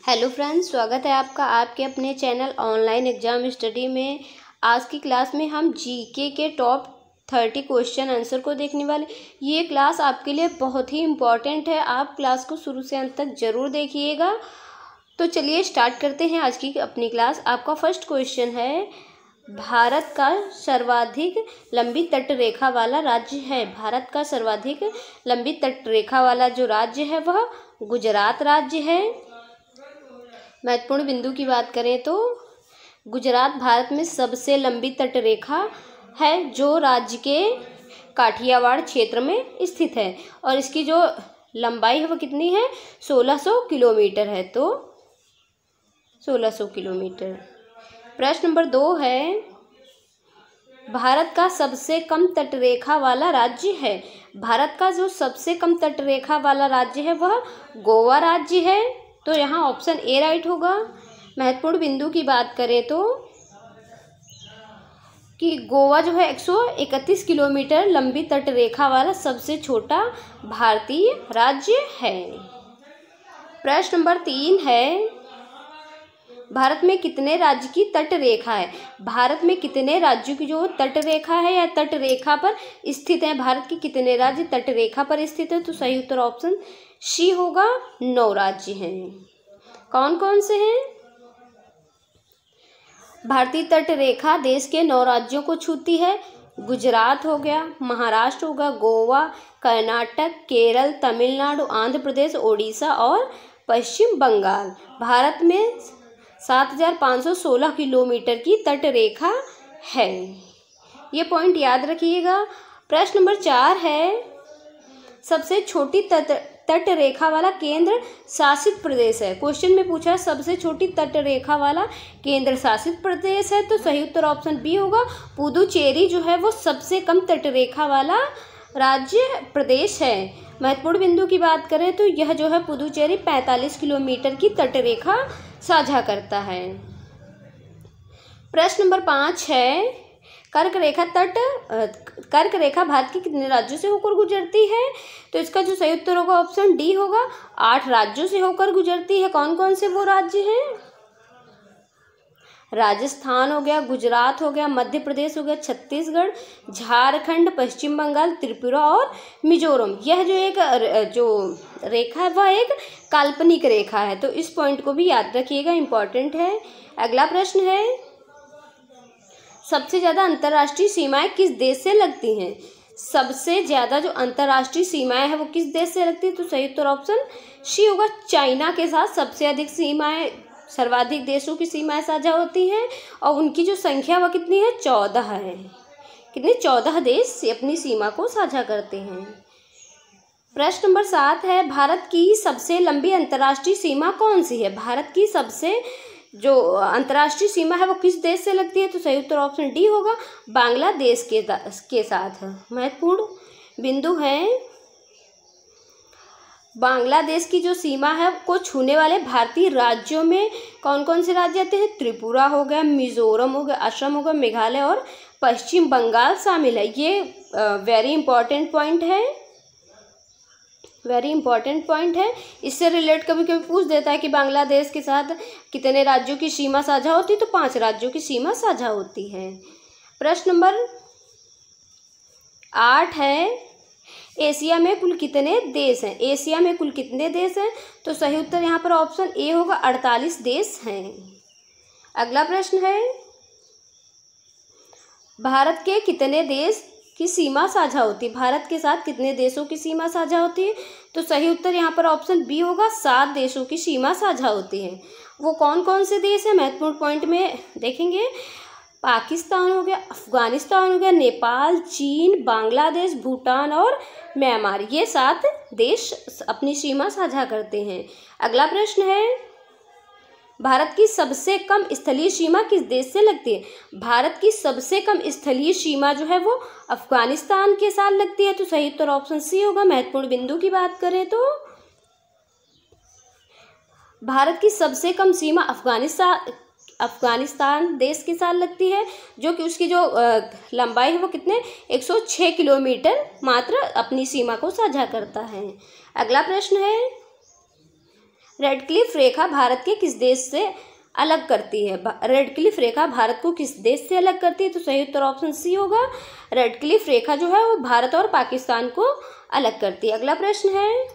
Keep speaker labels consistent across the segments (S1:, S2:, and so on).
S1: Hello friends, स्वागत है आपका आपके अपने चैनल ऑनलाइन एग्जाम स्टडी में। आज की क्लास में हम जीके के टॉप 30 क्वेश्चन आंसर को देखने वाले। ये क्लास आपके लिए बहुत ही इम्पॉर्टेंट है, आप क्लास को शुरू से अंत तक ज़रूर देखिएगा। तो चलिए स्टार्ट करते हैं आज की अपनी क्लास। आपका फर्स्ट क्वेश्चन है, भारत का सर्वाधिक लंबी तटरेखा वाला राज्य है। भारत का सर्वाधिक लंबी तटरेखा वाला जो राज्य है वह गुजरात राज्य है। महत्वपूर्ण बिंदु की बात करें तो गुजरात भारत में सबसे लंबी तटरेखा है जो राज्य के काठियावाड़ क्षेत्र में स्थित है, और इसकी जो लंबाई है वो कितनी है, 1600 किलोमीटर है। तो 1600 किलोमीटर। प्रश्न नंबर 2 है, भारत का सबसे कम तटरेखा वाला राज्य है। भारत का जो सबसे कम तटरेखा वाला राज्य है वह गोवा राज्य है। तो यहाँ ऑप्शन ए राइट होगा। महत्वपूर्ण बिंदु की बात करें तो कि गोवा जो है 131 किलोमीटर लंबी तटरेखा वाला सबसे छोटा भारतीय राज्य है। प्रश्न नंबर 3 है, भारत में कितने राज्य की तटरेखा है। भारत में कितने राज्यों की जो तटरेखा है या तटरेखा पर स्थित है, भारत के कितने राज्य तटरेखा पर स्थित है। तो सही उत्तर ऑप्शन सी होगा, 9 राज्य हैं। कौन कौन से हैं? भारतीय तटरेखा देश के 9 राज्यों को छूती है। गुजरात हो गया, महाराष्ट्र होगा, गोवा, कर्नाटक, केरल, तमिलनाडु, आंध्र प्रदेश, ओडिशा और पश्चिम बंगाल। भारत में 7516 किलोमीटर की तटरेखा है, ये पॉइंट याद रखिएगा। प्रश्न नंबर 4 है, सबसे छोटी तटरेखा वाला केंद्र शासित प्रदेश है। क्वेश्चन में पूछा है सबसे छोटी तटरेखा वाला केंद्र शासित प्रदेश है। तो सही उत्तर ऑप्शन बी होगा, पुदुचेरी जो है वो सबसे कम तटरेखा वाला राज्य प्रदेश है। महत्वपूर्ण बिंदु की बात करें तो यह जो है पुदुचेरी 45 किलोमीटर की तटरेखा साझा करता है। प्रश्न नंबर 5 है, कर्क रेखा भारत के कितने राज्यों से होकर गुजरती है। तो इसका जो सही उत्तर होगा ऑप्शन डी होगा, 8 राज्यों से होकर गुजरती है। कौन कौन से वो राज्य हैं? राजस्थान हो गया, गुजरात हो गया, मध्य प्रदेश हो गया, छत्तीसगढ़, झारखंड, पश्चिम बंगाल, त्रिपुरा और मिजोरम। यह जो एक जो रेखा है वह एक काल्पनिक रेखा है, तो इस पॉइंट को भी याद रखिएगा, इंपॉर्टेंट है। अगला प्रश्न है, सबसे ज़्यादा अंतर्राष्ट्रीय सीमाएं किस देश से लगती हैं। सबसे ज़्यादा जो अंतर्राष्ट्रीय सीमाएं हैं वो किस देश से लगती है। तो सही उत्तर ऑप्शन सी होगा, चाइना के साथ सबसे अधिक सीमाएं, सर्वाधिक देशों की सीमाएं साझा होती हैं, और उनकी जो संख्या वह कितनी है, 14 है। कितने? 14 देश अपनी सीमा को साझा करते हैं। प्रश्न नंबर 7 है, भारत की सबसे लंबी अंतर्राष्ट्रीय सीमा कौन सी है। भारत की सबसे जो अंतर्राष्ट्रीय सीमा है वो किस देश से लगती है। तो सही उत्तर ऑप्शन डी होगा, बांग्लादेश के साथ। महत्वपूर्ण बिंदु है, बांग्लादेश की जो सीमा है को छूने वाले भारतीय राज्यों में कौन कौन से राज्य आते हैं। त्रिपुरा हो गया, मिजोरम हो गया, असम हो गया, मेघालय और पश्चिम बंगाल शामिल है। ये वेरी इंपॉर्टेंट पॉइंट है, वेरी इंपॉर्टेंट पॉइंट है। इससे रिलेट कभी कभी पूछ देता है कि बांग्लादेश के साथ कितने राज्यों की सीमा साझा होती है। तो 5 राज्यों की सीमा साझा होती है। प्रश्न नंबर 8 है, एशिया में कुल कितने देश हैं। एशिया में कुल कितने देश हैं। तो सही उत्तर यहाँ पर ऑप्शन ए होगा, 48 देश हैं। अगला प्रश्न है, भारत के कितने देश की सीमा साझा होती है। भारत के साथ कितने देशों की सीमा साझा होती है। तो सही उत्तर यहाँ पर ऑप्शन बी होगा, 7 देशों की सीमा साझा होती है। वो कौन कौन से देश हैं, महत्वपूर्ण पॉइंट में देखेंगे। पाकिस्तान हो गया, अफगानिस्तान हो गया, नेपाल, चीन, बांग्लादेश, भूटान और म्यांमार। ये 7 देश अपनी सीमा साझा करते हैं। अगला प्रश्न है, भारत की सबसे कम स्थलीय सीमा किस देश से लगती है। भारत की सबसे कम स्थलीय सीमा जो है वो अफगानिस्तान के साथ लगती है। तो सही उत्तर ऑप्शन सी होगा। महत्वपूर्ण बिंदु की बात करें तो भारत की सबसे कम सीमा अफगानिस्तान देश के साथ लगती है, जो कि उसकी जो लंबाई है वो कितने 106 किलोमीटर मात्र अपनी सीमा को साझा करता है। अगला प्रश्न है, रेड क्लिफ रेखा भारत के किस देश से अलग करती है? रेड क्लिफ रेखा भारत को किस देश से अलग करती है? तो सही उत्तर ऑप्शन सी होगा। रेड क्लिफ रेखा जो है वो भारत और पाकिस्तान को अलग करती है। अगला प्रश्न है,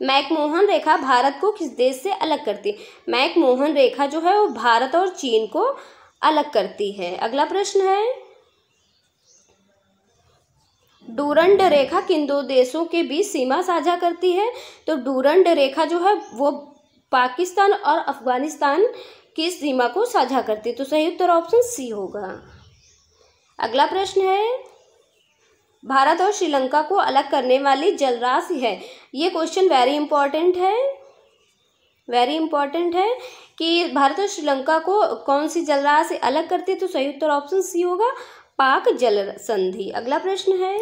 S1: मैकमोहन रेखा भारत को किस देश से अलग करती है? मैकमोहन रेखा जो है वो भारत और चीन को अलग करती है। अगला प्रश्न है, डूरंड रेखा किन दो देशों के बीच सीमा साझा करती है? तो डूरंड रेखा जो है वो पाकिस्तान और अफगानिस्तान की सीमा को साझा करती है। तो सही उत्तर ऑप्शन सी होगा। अगला प्रश्न है, भारत और श्रीलंका को अलग करने वाली जलराशि है। ये क्वेश्चन वेरी इंपॉर्टेंट है कि भारत और श्रीलंका को कौन सी जलराशि अलग करती है? तो सही उत्तर ऑप्शन सी होगा, पाक जल संधि। अगला प्रश्न है,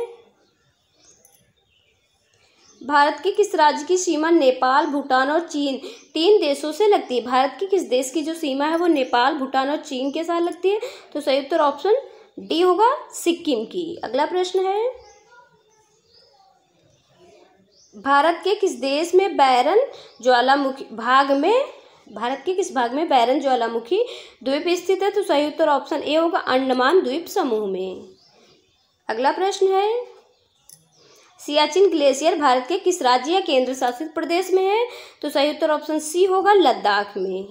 S1: भारत के किस राज्य की सीमा नेपाल, भूटान और चीन तीन देशों से लगती है? भारत की किस देश की जो सीमा है वो नेपाल, भूटान और चीन के साथ लगती है? तो सही उत्तर ऑप्शन डी होगा, सिक्किम की। अगला प्रश्न है, भारत के किस देश में बैरन ज्वालामुखी भारत के किस भाग में बैरन ज्वालामुखी द्वीप स्थित है? तो सही उत्तर ऑप्शन ए होगा, अंडमान द्वीप समूह में। अगला प्रश्न है, सियाचिन ग्लेशियर भारत के किस राज्य या केंद्र शासित प्रदेश में है? तो सही उत्तर ऑप्शन सी होगा, लद्दाख में।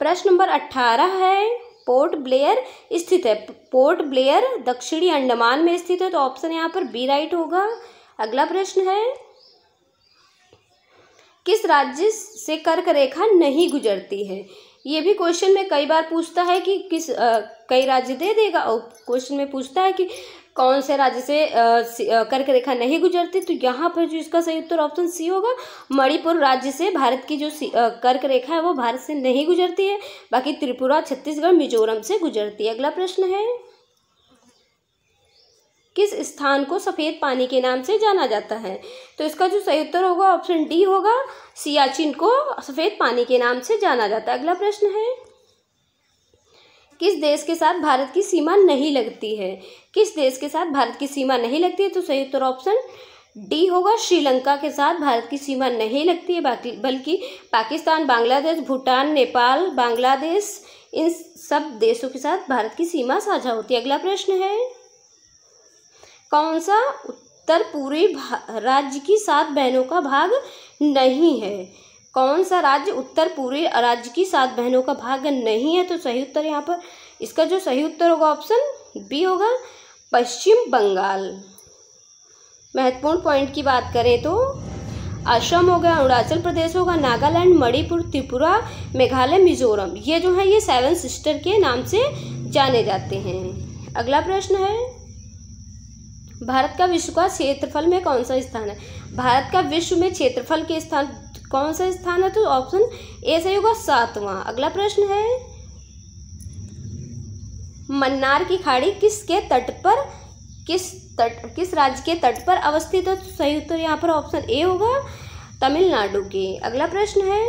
S1: प्रश्न नंबर 18 है, पोर्ट ब्लेयर स्थित है। पोर्ट ब्लेयर दक्षिणी अंडमान में स्थित है। तो ऑप्शन यहाँ पर बी राइट होगा। अगला प्रश्न है, किस राज्य से कर्क रेखा नहीं गुजरती है? ये भी क्वेश्चन में कई बार पूछता है कि कई राज्य दे देगा और क्वेश्चन में पूछता है कि कौन से राज्य से कर्क रेखा नहीं गुजरती। तो यहाँ पर जो इसका सही उत्तर ऑप्शन सी होगा, मणिपुर राज्य से भारत की जो कर्क रेखा है वो भारत से नहीं गुजरती है, बाकी त्रिपुरा, छत्तीसगढ़, मिजोरम से गुजरती है। अगला प्रश्न है, किस स्थान को सफ़ेद पानी के नाम से जाना जाता है? तो इसका जो सही उत्तर होगा ऑप्शन डी होगा, सियाचिन को सफ़ेद पानी के नाम से जाना जाता है। अगला प्रश्न है, किस देश के साथ भारत की सीमा नहीं लगती है? किस देश के साथ भारत की सीमा नहीं लगती है? तो सही उत्तर ऑप्शन डी होगा, श्रीलंका के साथ भारत की सीमा नहीं लगती है, बल्कि पाकिस्तान, बांग्लादेश, भूटान, नेपाल, बांग्लादेश, इन सब देशों के साथ भारत की सीमा साझा होती है। अगला प्रश्न है, कौन सा उत्तर पूर्वी राज्य की 7 बहनों का भाग नहीं है? कौन सा राज्य उत्तर पूर्वी राज्य की 7 बहनों का भाग नहीं है? तो सही उत्तर यहाँ पर इसका जो सही उत्तर होगा ऑप्शन बी होगा, पश्चिम बंगाल। महत्वपूर्ण पॉइंट की बात करें तो असम हो गया, अरुणाचल प्रदेश होगा, नागालैंड, मणिपुर, त्रिपुरा, मेघालय, मिजोरम, ये जो है ये 7 सिस्टर के नाम से जाने जाते हैं। अगला प्रश्न है, भारत का विश्व का क्षेत्रफल में कौन सा स्थान है? भारत का विश्व में क्षेत्रफल के स्थान कौन सा स्थान है? तो ऑप्शन ए सही होगा, 7वां। अगला प्रश्न है, मन्नार की खाड़ी किसके तट पर किस राज्य के तट पर अवस्थित है? तो सही उत्तर यहाँ पर ऑप्शन ए होगा, तमिलनाडु के। अगला प्रश्न है,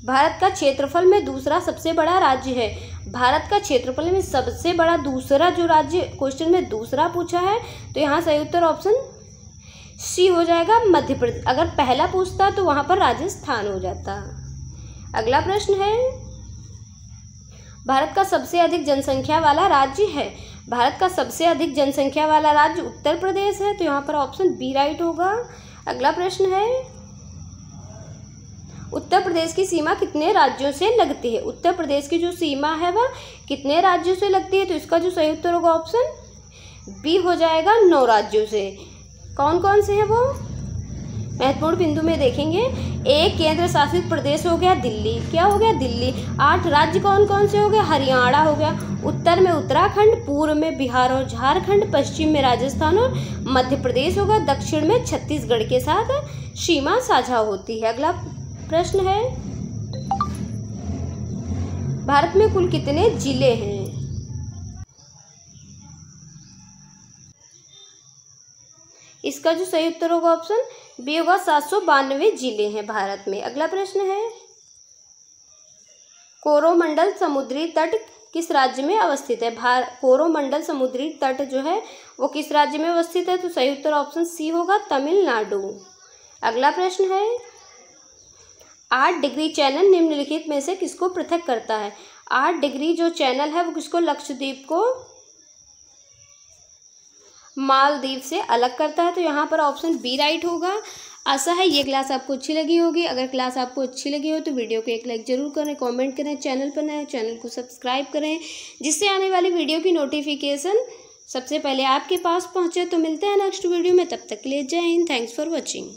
S1: भारत का क्षेत्रफल में दूसरा सबसे बड़ा राज्य है। भारत का क्षेत्रफल में सबसे बड़ा दूसरा जो राज्य क्वेश्चन में दूसरा पूछा है, तो यहाँ सही उत्तर ऑप्शन सी हो जाएगा, मध्य प्रदेश। अगर पहला पूछता तो वहाँ पर राजस्थान हो जाता। अगला प्रश्न है, भारत का सबसे अधिक जनसंख्या वाला राज्य है। भारत का सबसे अधिक जनसंख्या वाला राज्य उत्तर प्रदेश है। तो यहाँ पर ऑप्शन बी राइट होगा। अगला प्रश्न है, उत्तर प्रदेश की सीमा कितने राज्यों से लगती है? उत्तर प्रदेश की जो सीमा है वह कितने राज्यों से लगती है? तो इसका जो सही उत्तर होगा ऑप्शन बी हो जाएगा, 9 राज्यों से। कौन कौन से हैं वो? महत्वपूर्ण बिंदु में देखेंगे, एक केंद्र शासित प्रदेश हो गया दिल्ली। क्या हो गया? दिल्ली। 8 राज्य कौन कौन से हो गए? हरियाणा हो गया, उत्तर में उत्तराखंड, पूर्व में बिहार और झारखंड, पश्चिम में राजस्थान और मध्य प्रदेश होगा, दक्षिण में छत्तीसगढ़ के साथ सीमा साझा होती है। अगला प्रश्न है, भारत में कुल कितने जिले हैं? इसका जो सही उत्तर होगा ऑप्शन बी होगा, 792 जिले हैं भारत में। अगला प्रश्न है, कोरोमंडल समुद्री तट किस राज्य में अवस्थित है? कोरोमंडल समुद्री तट जो है वो किस राज्य में अवस्थित है? तो सही उत्तर ऑप्शन सी होगा, तमिलनाडु। अगला प्रश्न है 8 डिग्री चैनल निम्नलिखित में से किसको पृथक करता है? 8 डिग्री जो चैनल है वो किसको, लक्षद्वीप को मालदीव से अलग करता है। तो यहाँ पर ऑप्शन बी राइट होगा। आशा है ये क्लास आपको अच्छी लगी होगी। अगर क्लास आपको अच्छी लगी हो तो वीडियो को एक लाइक ज़रूर करें, कमेंट करें, चैनल पर नए चैनल को सब्सक्राइब करें, जिससे आने वाली वीडियो की नोटिफिकेशन सबसे पहले आपके पास पहुँचे। तो मिलते हैं नेक्स्ट वीडियो में, तब तक के लिए जय हिंद, थैंक्स फॉर वॉचिंग।